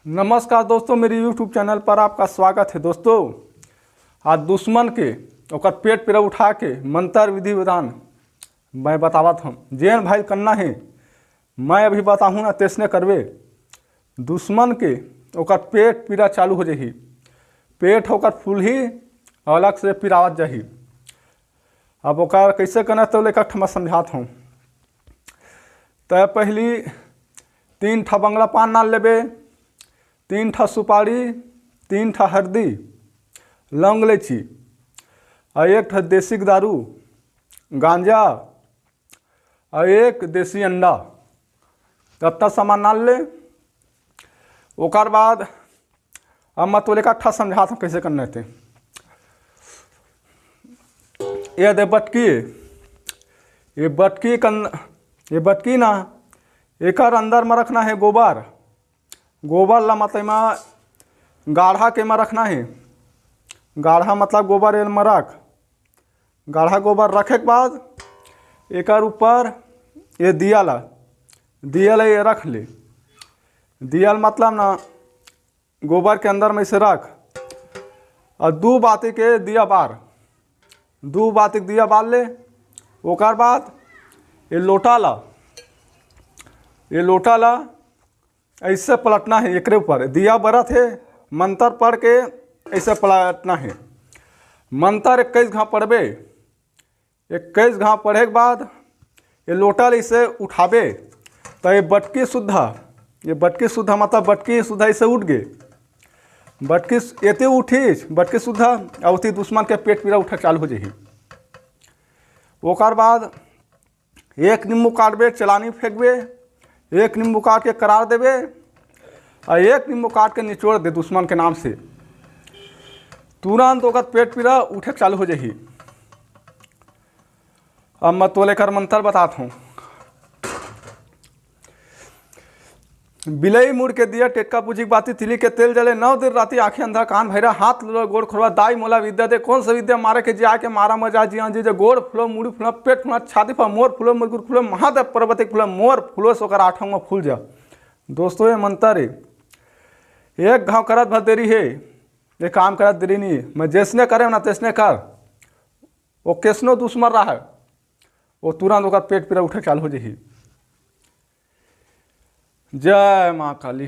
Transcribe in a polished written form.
नमस्कार दोस्तों, मेरे YouTube चैनल पर आपका स्वागत है। दोस्तों, आज दुश्मन के ओकर पेट पीरा उठा के मंत्र विधि विधान मैं बतावत हम। जेन भाई करना है मैं अभी बताऊँ ना तेसने करवे। दुश्मन के ओकर पेट पीरा चालू हो जाही, पेट होकर फूल ही अलग से पीरावत जाही। अब ओकर कैसे करना तो लेकर ठमा समझात हूँ। तो पहली 3 ठा बंगला पान नाल लेबे, 3 ठा सुपारी, 3 ठा हल्दी, लौंग इलायची और 1 ठा देसी दारू, गांजा और 1 देसी अंडा, तब सामान नाल ले। ओकर बाद अब मैं तो लेकर ठा समझाता हूँ कैसे करना थे। ये दे बटकी, ये बटकी ना एक अंदर में रखना है गोबर। गोबर ला मतलब में गाढ़ा के में रखना है। गाढ़ा मतलब गोबर एल में रख। गाढ़ा गोबर रखे के बाद एक ऊपर ये दियल ये रख ले। दियल मतलब ना गोबर के अंदर में से रख और 2 बाती के दिया बार, 2 बाती के दिया बार ले। ओकर बाद ये लोटा ला ऐसे पलटना है। एकरे ऊपर दिया बरत है, मंत्र पढ़ के ऐसे पलटना है। मंत्र 21 घाव पढ़बे। 21 घाव पढ़े के बाद ये लोटा इसे उठाबे तो ये बटकी शुद्धा मतलब बटकी शुद्धा इसे उठ गए। बटकी एते उठी बटकी शुद्धा अवती दुश्मन के पेट पीरा उठे चालू हो जाही। ओकर बाद 1 नींबू काटबे, चलानी फेंकबे, 1 नींबू काट के करार देवे और 1 नींबू काट के निचोड़ दे दुश्मन के नाम से। तुरंत ओकर पेट पीरा उठे चालू हो जाही। अब मैं तो लेकर मंत्र बताता हूँ। बिलई मुड़ के दिया, टेटका पूजी बाती, तिली के तेल जले, 9 दिन राती आंखें अंधा, कान भैरा, हाथ लो गोड़ खोलवा, दाई मोला विद्या दे। कौन सा विद्या मारे के जिया के मारा मजा जिया जी गोड़ फुलो, मुड़ी फुलो, पेट फुलो, छाती पर मोर फुलो, मुरगुर फुलो, महादेव पर्वत फुलो, मोर फुलो सोकर 8 में फूल जा। दोस्तों, ये मंत्र है। 1 घाव करत भर देरी है, ये काम करत देरी नहीं है। मैं जैसने करे ना तैसने कर। वो कैसनो दुश्मन रहा है वो तुरंत ओकर पेट पीरा उठे चालू हो जाही। जय माँ काली।